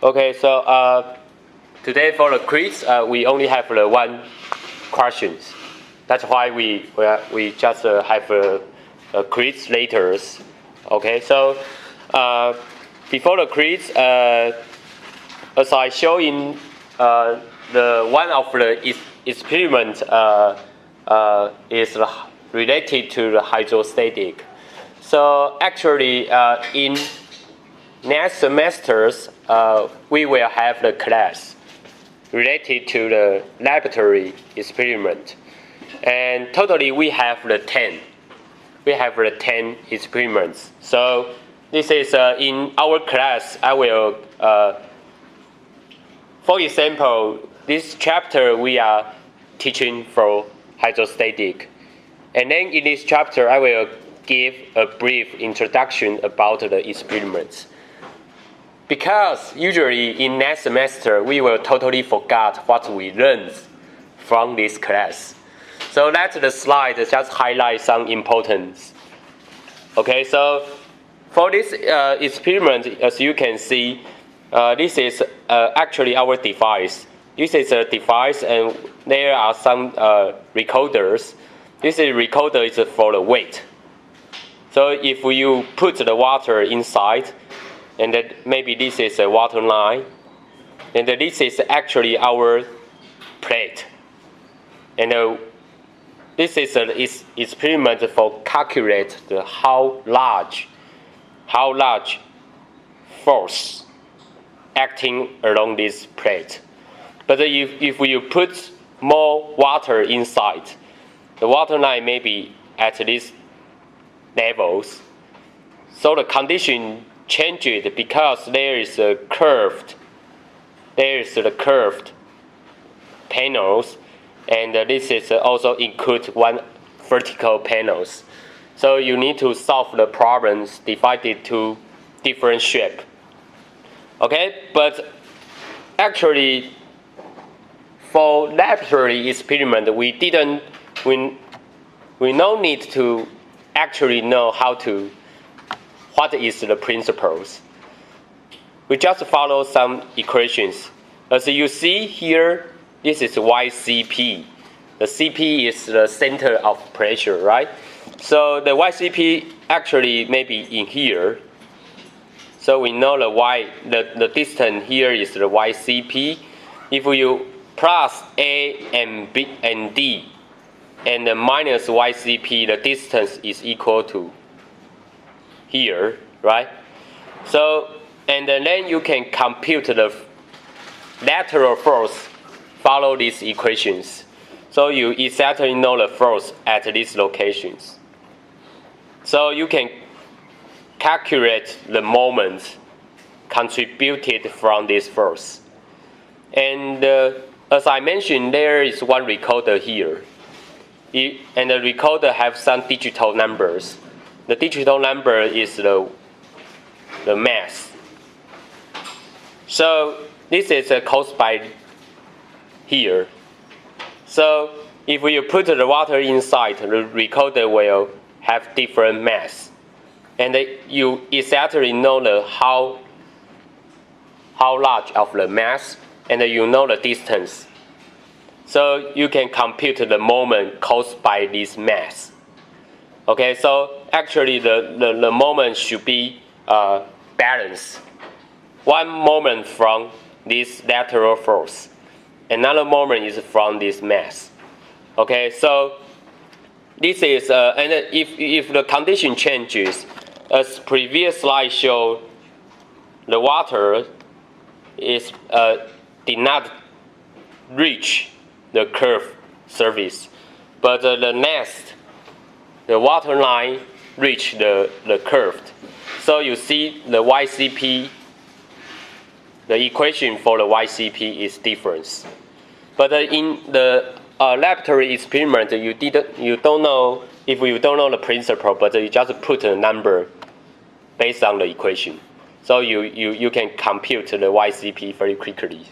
Okay, so today for the quiz, we only have one question. That's why we just have a quiz later. Okay, so before the quiz, as I show in the one of the experiment is related to the hydrostatic. So actually, in next semesters, we will have the class related to the laboratory experiment, and totally we have the 10. We have the 10 experiments. So this is in our class. I will, for example, this chapter we are teaching for hydrostatic, and then in this chapter I will give a brief introduction about the experiments. Because usually in next semester we will totally forget what we learned from this class. So that's the slide just highlight some importance. Okay, so for this experiment, as you can see, this is actually our device. This is a device, and there are some recorders. This recorder is for the weight. So if you put the water inside, and then maybe this is a water line, and this is actually our plate, and this is an experiment for calculate how large force acting along this plate. But if you put more water inside, the water line may be at these levels, so the condition changes because there is the curved panels, and this is also include one vertical panels. So you need to solve the problems divided to different shape. Okay, but actually for laboratory experiment we no need to actually know what is the principles. We just follow some equations. As you see here, this is YCP. The CP is the center of pressure, right? So the YCP actually may be in here. So we know the distance here is the YCP. If you plus A and B and D and the minus YCP, the distance is equal to here, right? So, and then you can compute the lateral force, follow these equations. So you exactly know the force at these locations. So you can calculate the moment contributed from this force. And as I mentioned, there is one recorder here. And the recorder have some digital numbers. The digital number is the mass. So this is caused by here. So if you put the water inside, the recorder will have different mass, and you exactly know how large of the mass, and you know the distance. So you can compute the moment caused by this mass. Okay, so actually the moment should be balanced. One moment from this lateral force, another moment is from this mass. Okay, so this is and if the condition changes, as previous slide showed, the water is did not reach the curved surface, but the water line reached the curved. So you see the YCP, the equation for the YCP is different. But in the laboratory experiment, you don't know if you don't know the principle, but you just put a number based on the equation. So you can compute the YCP very quickly.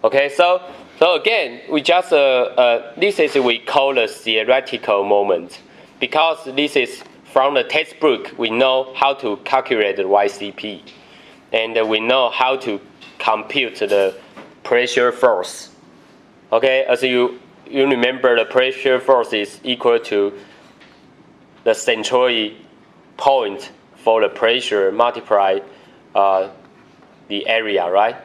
Okay, so again, we just this is we call the theoretical moment, because this is from the textbook. We know how to calculate the YCP, and we know how to compute the pressure force. Okay, as you remember, the pressure force is equal to the centroid point for the pressure multiply the area, right?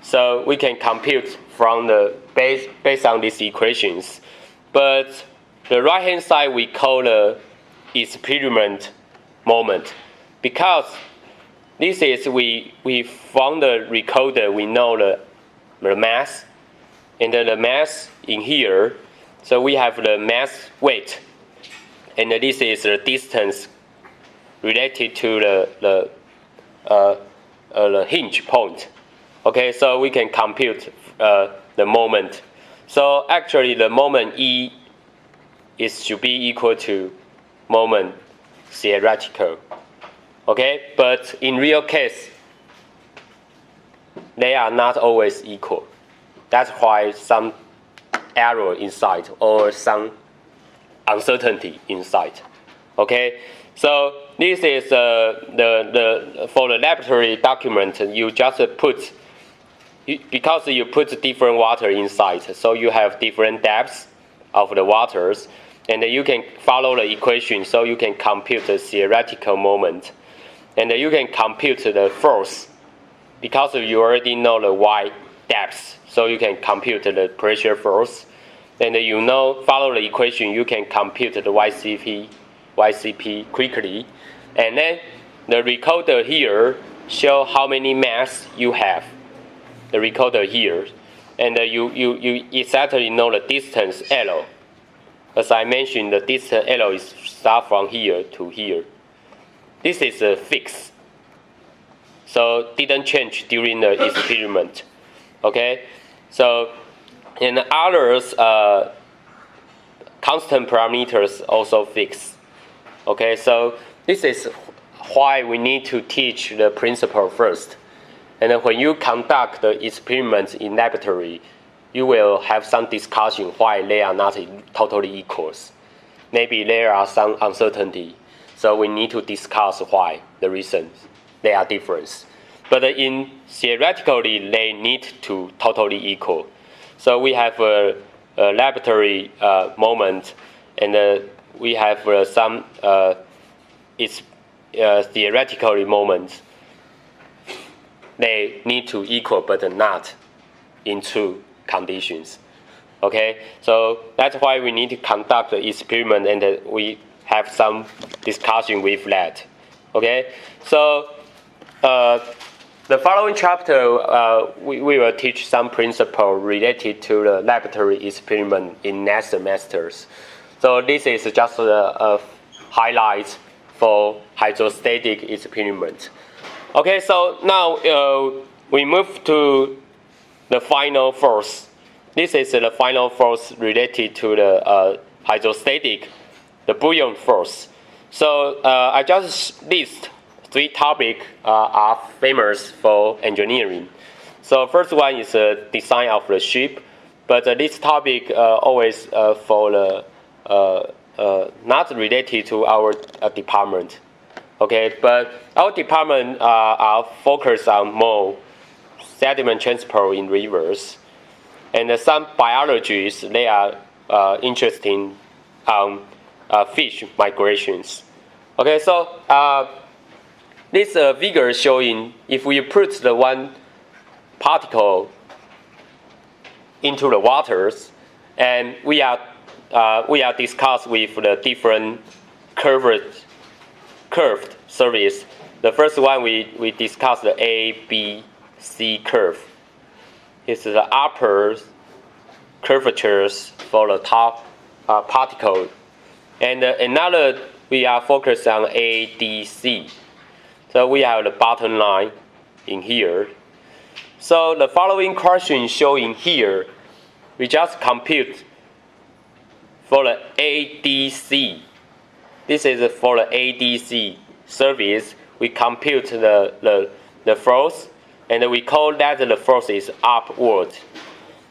So we can compute from the based on these equations. But the right hand side we call the experiment moment, because this is we from the recorder we know the mass, and then the mass in here. So we have the mass weight, and this is the distance related to the hinge point. Okay, so we can compute the moment. So actually, the moment E should be equal to moment theoretical. Okay, but in real case, they are not always equal. That's why some error inside or some uncertainty inside. Okay, so this is for the laboratory document. You just put, because you put different water inside, so you have different depths of the waters, and you can follow the equation, so you can compute the theoretical moment, and you can compute the force, because you already know the Y depth, so you can compute the pressure force, and you know, follow the equation, you can compute the YCP quickly, and then the recorder here show how many mass you have. The recorder here, and you exactly know the distance L. As I mentioned, the distance L is start from here to here. This is a fixed, so didn't change during the experiment. Okay, so in others, constant parameters also fixed. Okay, so this is why we need to teach the principle first. And then when you conduct the experiments in laboratory, you will have some discussion why they are not totally equals. Maybe there are some uncertainty, so we need to discuss why, the reasons they are different. But in theoretically, they need to totally equal. So we have a laboratory moment, and we have some theoretical moments. They need to equal, but not in true conditions. Okay, so that's why we need to conduct the experiment, and we have some discussion with that. Okay, so the following chapter we will teach some principle related to the laboratory experiment in next semesters. So this is just a highlight for hydrostatic experiment. Okay, so now we move to the final force. This is the final force related to the hydrostatic, the buoyant force. So I just list 3 topics are famous for engineering. So first one is the design of the ship, but this topic always for the not related to our department. Okay, but our department are focused on more sediment transport in rivers, and some biologists they are interested on fish migrations. Okay, so this figure showing if we put the one particle into the waters, and we are discussed with the different curved surface. The first one we discussed the A, B, C curve. It's the upper curvatures for the top particle, and another we are focused on A, D, C. So we have the bottom line in here. So the following question showing here, we just compute for the ADC. This is for the ADC surface. We compute the force, and we call that the force is upward.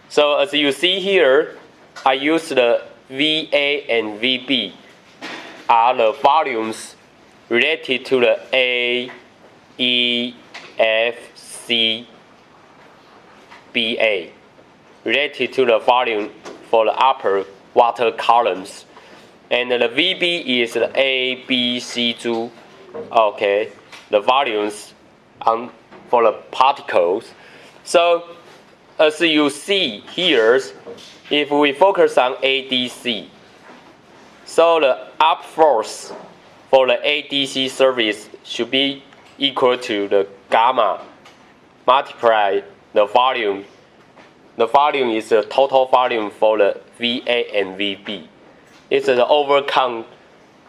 So as you see here, I use the VA and VB are the volumes related to the A, E, F, C BA, related to the volume for the upper water columns. And the VB is the A, B, C2, okay, the volumes for the particles. So as you see here, if we focus on ADC, so the up force for the ADC surface should be equal to the gamma multiply the volume. The volume is the total volume for the VA and VB. It's to overcome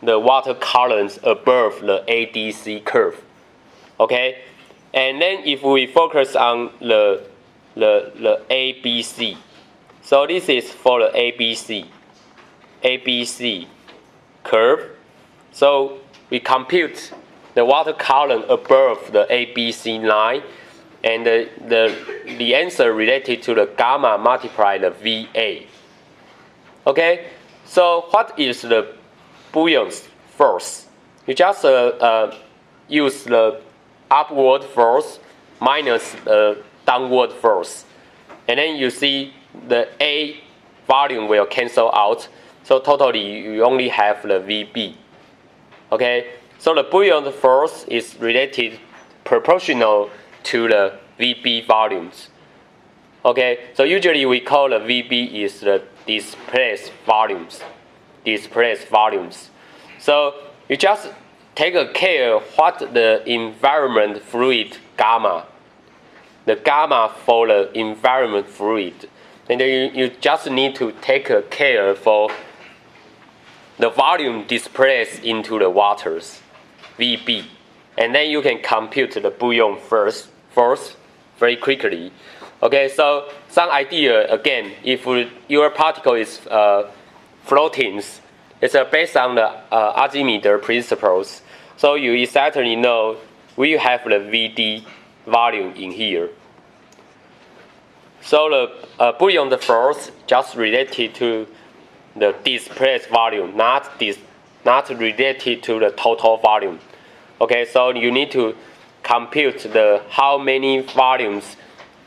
the water columns above the ADC curve. Okay, and then if we focus on the ABC, so this is for the ABC curve. So we compute the water column above the ABC line, and the answer related to the gamma multiply the VA. Okay, so what is the buoyant force? You just use the upward force minus the downward force, and then you see the A volume will cancel out, so totally you only have the VB. Okay, so the buoyant force is related proportional to the VB volumes. Okay, so usually we call the VB is the displaced volumes. So you just take care what the environment fluid gamma, the gamma for the environment fluid, and then you just need to take care for the volume displaced into the waters, VB, and then you can compute the buoyant force very quickly. Okay, so some idea again, if your particle is floating, it's based on the Archimedes principles. So you certainly know we have the VD volume in here. So the buoyant force just related to the displaced volume, not related to the total volume. Okay, so you need to compute the how many volumes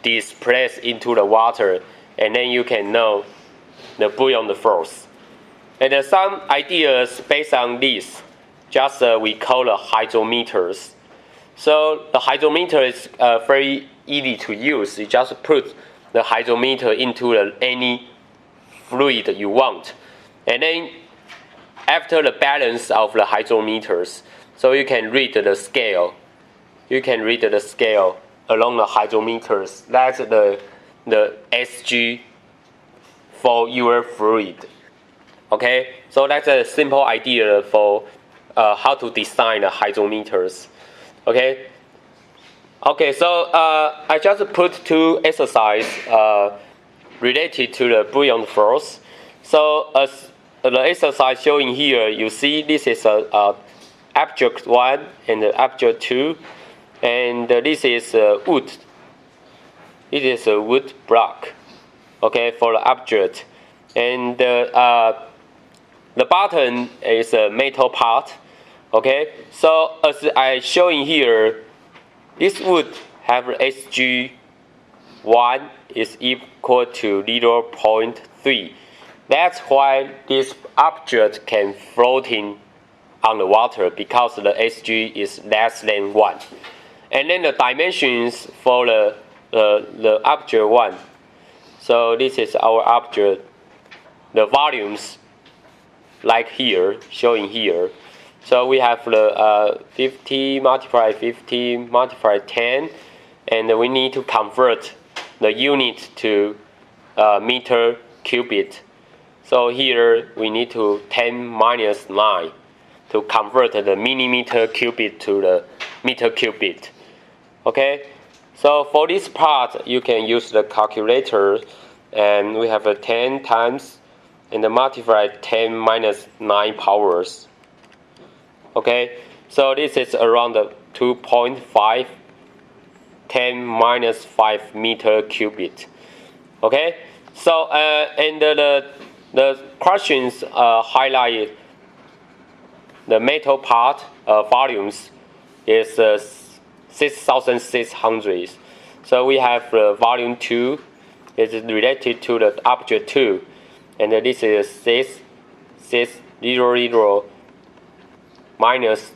displaced into the water, and then you can know the buoyant force. And some ideas based on this, just we call the hydrometers. So the hydrometer is very easy to use. You just put the hydrometer into any fluid you want, and then after the balance of the hydrometers, so you can read the scale. You can read the scale along the hydrometers. That's the SG for your fluid. Okay, so that's a simple idea for how to design the hydrometers. Okay. Okay, so I just put two exercises related to the buoyant force. So as the exercise showing here, you see this is object 1 and object 2, and this is wood. It is a wood block, okay, for the object, and the bottom is a metal part, okay. So as I showing here, this would have SG1 is equal to 0.3. That's why this object can floating on the water, because the SG is less than 1. And then the dimensions for the object 1. So this is our object. The volumes, like here, showing here. So we have the 50 multiply 50 multiply 10, and we need to convert the unit to meter cubic. So here we need to 10 minus 9 to convert the millimeter cubic to the meter cubic. Okay, so for this part you can use the calculator, and we have a 10 times and multiply 10 minus 9 powers. Okay, so this is around 2.5 10 minus 5 meter cubic. Okay, so and the questions highlight the metal part volumes is 6,600. So we have volume 2 is related to the object 2, and this is 6,6,0,0 minus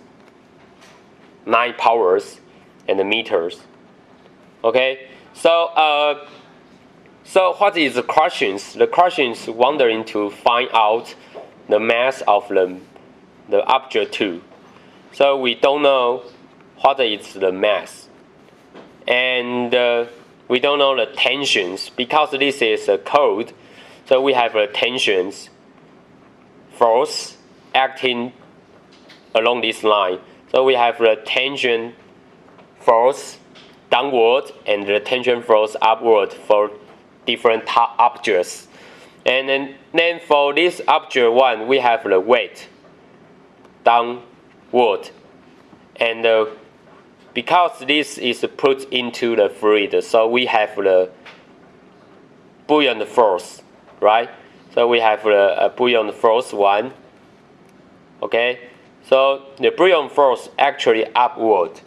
9 powers and meters. Okay, so so what is the questions? The questions wondering to find out the mass of the object 2. So we don't know what is the mass, and we don't know the tensions because this is a code. So we have a tensions force acting along this line. So we have the tension force downward and the tension force upward for different objects. And then for this object 1, we have the weight downward. And because this is put into the fluid, so we have the buoyant force, right? So we have the buoyant force 1. Okay, so the buoyant force actually upward.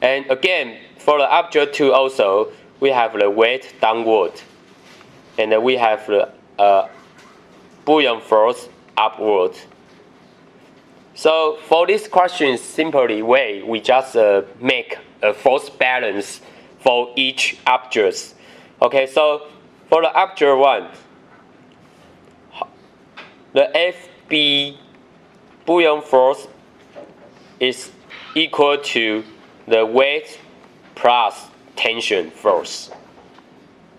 And again, for the object 2 also, we have the weight downward. And we have the buoyant force upward. So for this question, simply way, we just make a force balance for each object. Okay, so for the object 1, the FB buoyant force is equal to the weight plus tension force.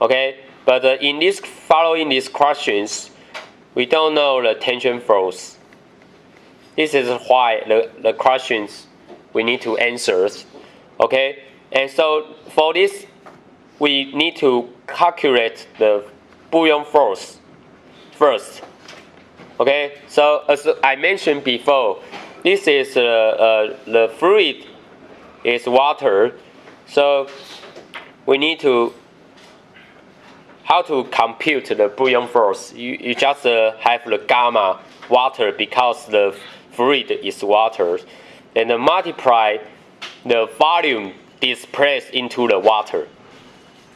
Okay, but in this following these questions, we don't know the tension force. This is why the questions we need to answer. Okay, and so for this, we need to calculate the buoyant force first. Okay, so as I mentioned before, this is the fluid is water. So we need to how to compute the buoyant force. You just have the gamma water because the fluid is water, and multiply the volume displaced into the water,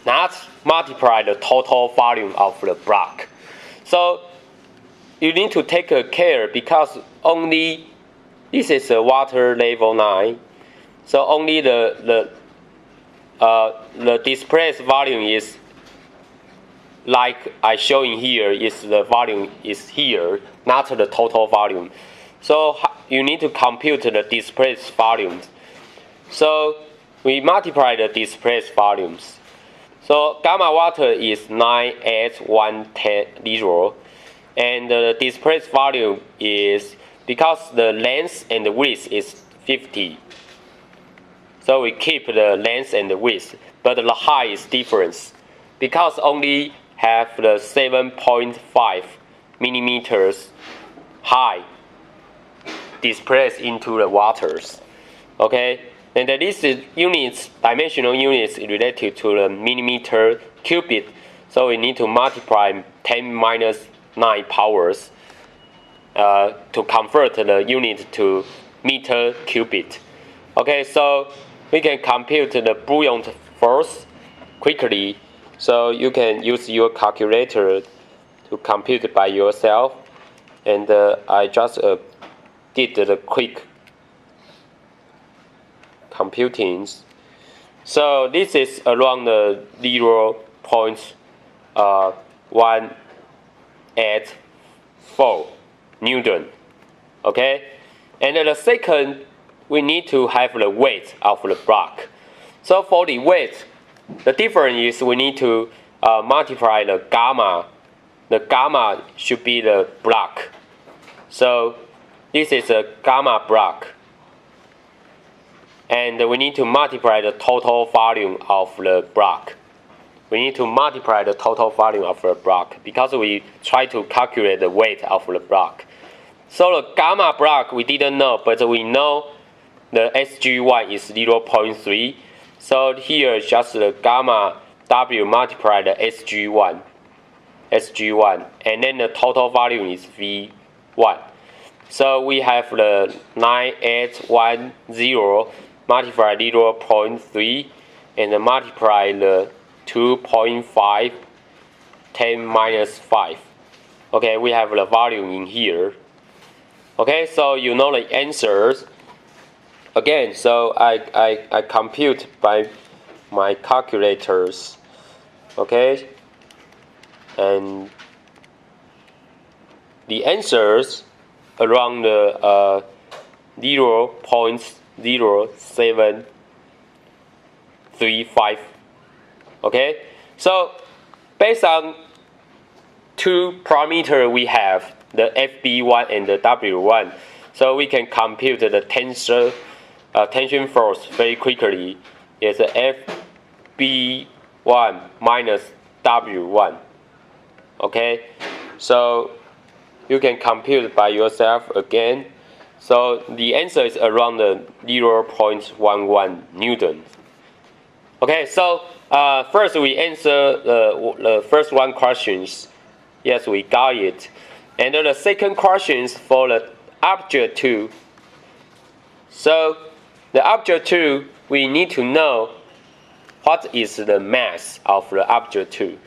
not multiply the total volume of the block. So you need to take care because only this is a water level 9, so only the displaced volume is like I showing here, is the volume is here, not the total volume. So you need to compute the displaced volumes. So we multiply the displaced volumes. So gamma water is 98110, and the displaced volume is, because the length and the width is 50. So we keep the length and the width, but the height is different because only have the 7.5 millimeters high displaced into the waters. Okay, and this is units, dimensional units related to the millimeter cubic. So we need to multiply 10 minus 9 powers to convert the unit to meter cubic. Okay, so we can compute the buoyant force quickly. So you can use your calculator to compute it by yourself. And I just did the quick computings. So this is around the 0.184 Newton. Okay, and the second, we need to have the weight of the block. So for the weight, the difference is we need to multiply the gamma. The gamma should be the block. So this is a gamma block. And we need to multiply the total volume of the block. We need to multiply the total volume of the block because we try to calculate the weight of the block. So the gamma block we didn't know, but we know the SG1 is 0.3. So here is just the gamma W multiply the SG1, and then the total volume is V1. So we have the 9810 multiply 0.3 and multiply the 2.5 10 minus 5. Okay, we have the volume in here. Okay, so you know the answers. Again, so I compute by my calculators. Okay, and the answers around the 0.0735. Okay, so based on two parameters we have, the FB1 and the W1, so we can compute the tension force very quickly. It's FB1 minus W1. Okay, so you can compute by yourself again. So the answer is around the 0.11 Newton. Okay, so first we answer the first one questions. Yes, we got it. And then the second question is for the object 2. So the object 2, we need to know what is the mass of the object 2.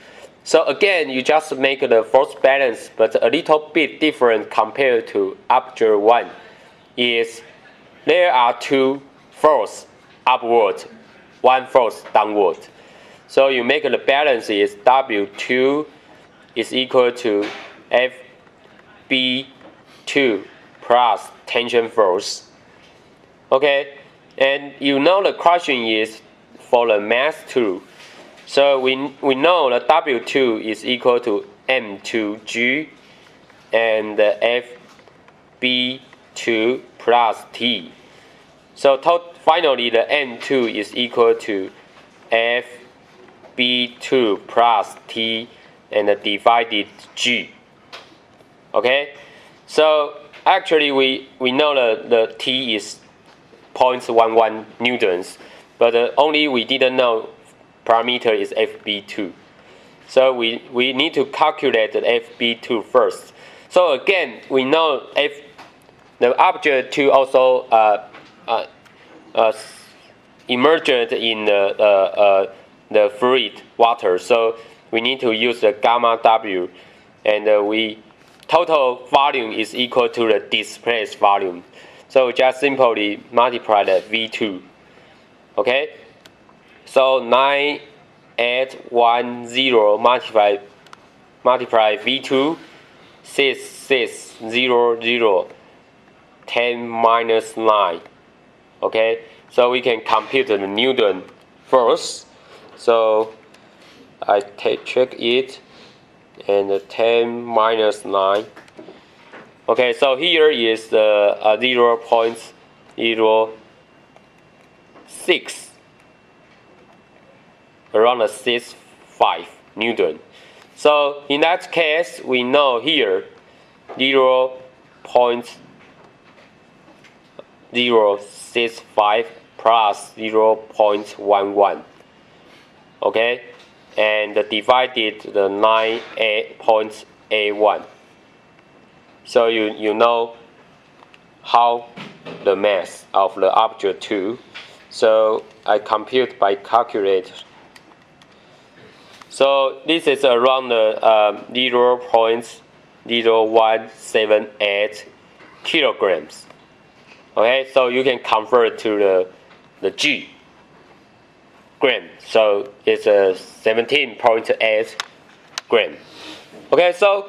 So again, you just make the force balance, but a little bit different compared to object 1. Is there are two force upward, one force downward. So you make the balance is W2 is equal to FB2 plus tension force. Okay, and you know the question is for the mass 2. So we know the W2 is equal to M2G and the FB2 plus T. So finally the M2 is equal to FB2 plus T and divided G. Okay, so actually we know the T is 0.11 newtons, but only we didn't know parameter is FB2. So we need to calculate the FB2 first. So again, we know the object 2 also emerged in the fluid water. So we need to use the gamma W, and total volume is equal to the displaced volume. So just simply multiply the V2. Okay, so 9810 multiply V2 6600 10 minus 9. Okay, so we can compute the Newton first. So I check it, and 10 minus 9. Okay, so here is the 0.06, around 6.5 Newton. So in that case, we know here 0.065 plus 0.11. Okay, and divided the 9.81. So you know how the mass of the object 2. So I compute by calculator. So this is around the 0.0178 kilograms. Okay, so you can convert to the G gram. So it's a 17.8 gram. Okay, so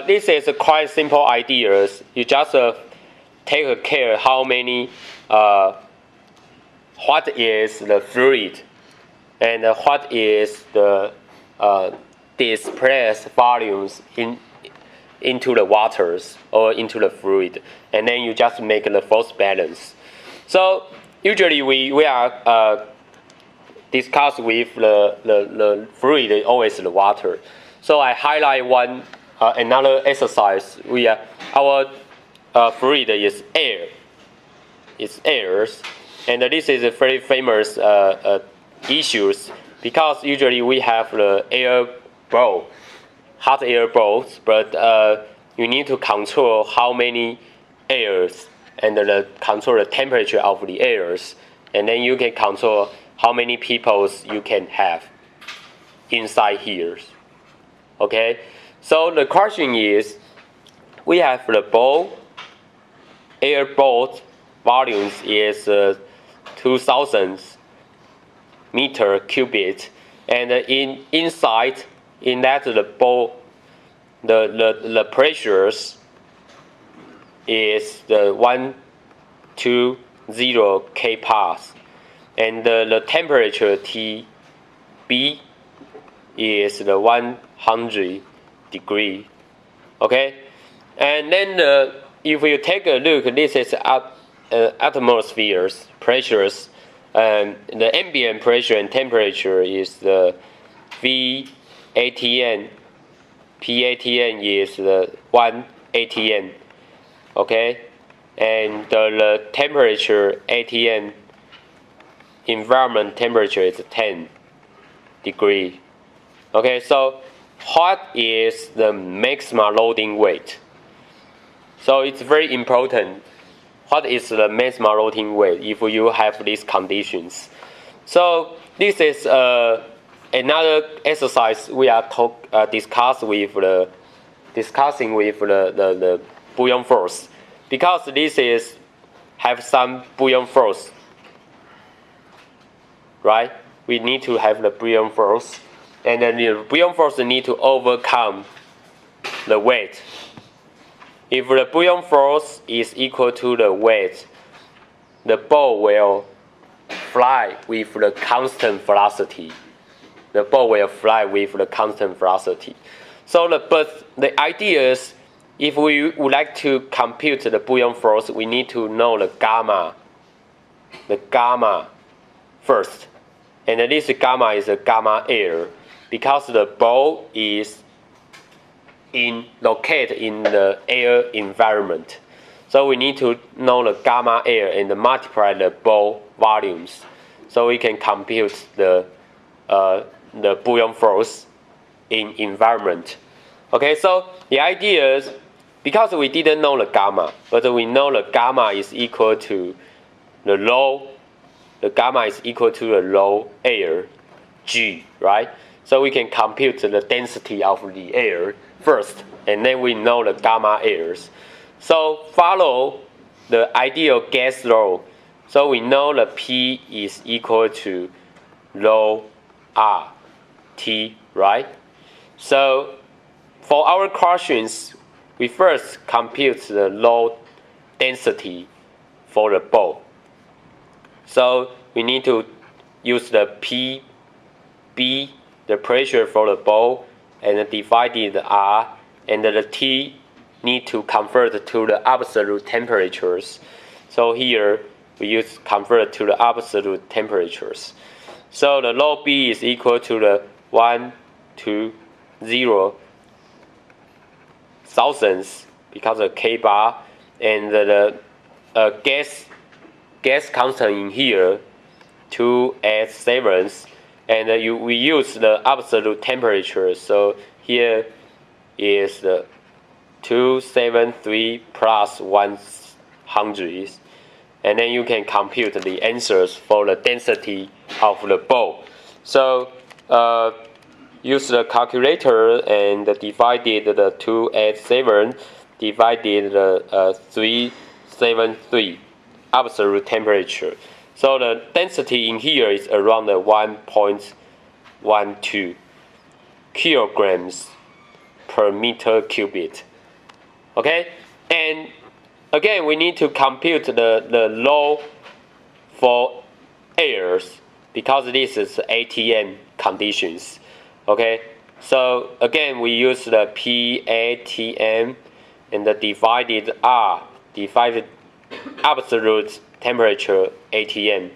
this is a quite simple idea. You just take care how many, what is the fluid, and what is the displaced volumes into the waters or into the fluid, and then you just make the force balance. So usually we are discuss with the fluid, always the water. So I highlight one another exercise. Our fluid is air. It's airs, and this is a very famous issues, because usually we have the air bowl, hot air bowls, but you need to control how many airs and control the temperature of the airs, and then you can control how many people you can have inside here. Okay, so the question is, we have the ball, air ball volumes is 2,000 meter cubic, and inside in that the ball, the pressures is the 120 kPa, and the temperature TB is the 100 degree. Okay, and then if you take a look, this is atmospheres pressures, and the ambient pressure and temperature is the VII, PATN is the 1 ATN. Okay, and the temperature ATN, environment temperature, is 10 degree. Okay, so what is the maximum loading weight? So it's very important. What is the maximum loading weight if you have these conditions? So this is another exercise we are discussing with the buoyant force, because this is have some buoyant force, right? We need to have the buoyant force, and then the buoyant force need to overcome the weight. If the buoyant force is equal to the weight, the ball will fly with the constant velocity. The ball will fly with the constant velocity. So but the idea is, if we would like to compute the buoyant force, we need to know the gamma first. And this gamma is a gamma air, because the ball is located in the air environment. So we need to know the gamma air and multiply the ball volumes, so we can compute the buoyant force in environment. Okay, so the idea is, because we didn't know the gamma, but we know the gamma is equal to the low air, G, right? So we can compute the density of the air first, and then we know the gamma airs. So follow the ideal gas law. So we know the P is equal to rho R T, right? So for our questions, we first compute the load density for the ball. So we need to use the PB, the pressure for the ball, and divided R, and the T need to convert to the absolute temperatures. So here we convert to the absolute temperatures. So the low B is equal to the 120 thousandths, because of K bar, and the gas constant in here 287, and we use the absolute temperature. So here is the 273 plus 100, and then you can compute the answers for the density of the ball. So use the calculator and divided the 287 divided the 373 absolute temperature. So the density in here is around the 1.12 kilograms per meter cubic. Okay, and again we need to compute the low for airs, because this is ATM conditions. Okay, so again we use the PATM and the divided R, divided absolute temperature ATM,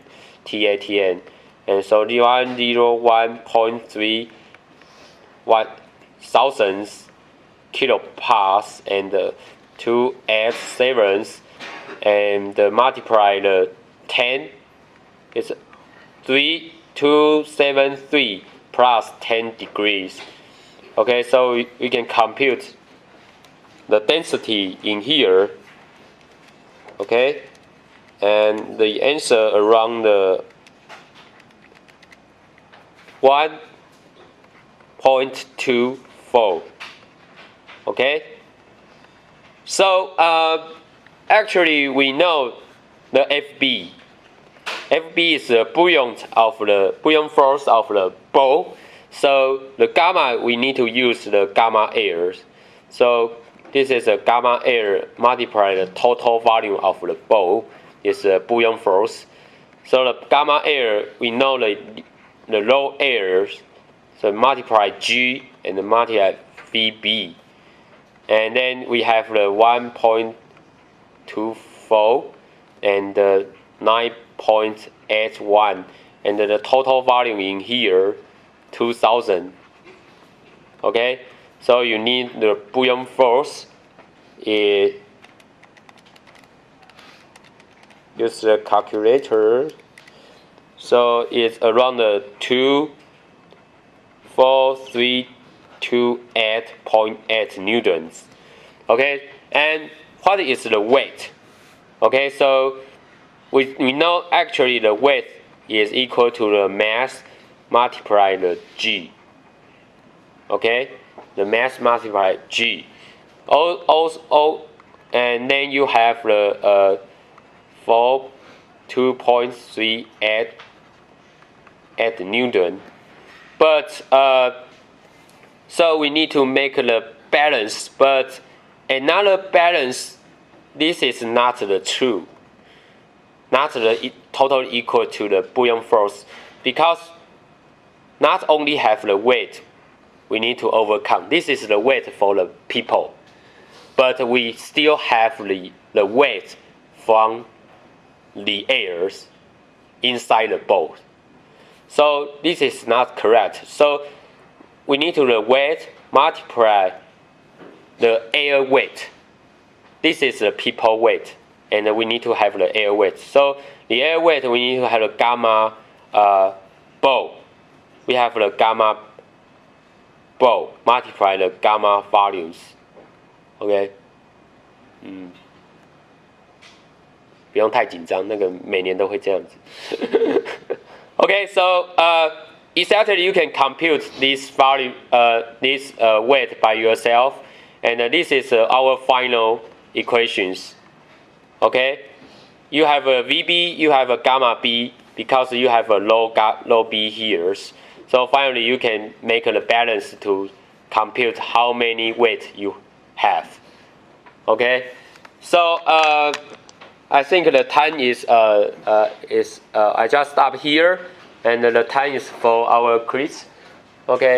TATN, and so the 101.3 thousandths kilopascals and 287, and multiply the 10 is 273 plus 10 degrees. Okay, so we can compute the density in here. Okay, and the answer around the 1.24 4. Okay. So actually we know the FB. FB is the buoyant force of the ball. So the gamma, we need to use the gamma air. So this is a gamma air multiplied the total volume of the ball is a buoyant force. So the gamma air, we know the raw air, so multiply G and multiply VB. And then we have the 1.24 and 9.81, and the total volume in here 2000. Okay, so you need the buoyant force. Use the calculator. So it's around the 24328.8 newtons. Okay, and what is the weight? Okay, so we know actually the weight is equal to the mass multiplied the G. Okay, the mass multiplied G. And then you have the 2.38 newton. But so we need to make the balance. But another balance, this is not the true, not the total equal to the buoyant force, because not only have the weight we need to overcome. This is the weight for the people, but we still have the weight from the airs inside the boat. So this is not correct. So we need to the weight multiply the air weight. This is the people weight, and we need to have the air weight. So the air weight, we need to have the gamma ball. We have the gamma ball multiply the gamma volumes. OK， 不用太紧张，那个每年都会这样子。OK, so exactly you can compute this value, this weight by yourself, and this is our final equations. Okay, you have a VB, you have a gamma B because you have a low B here. So finally, you can make the balance to compute how many weight you have. Okay, so I think the time is I just stop here, and the time is for our quiz. Okay.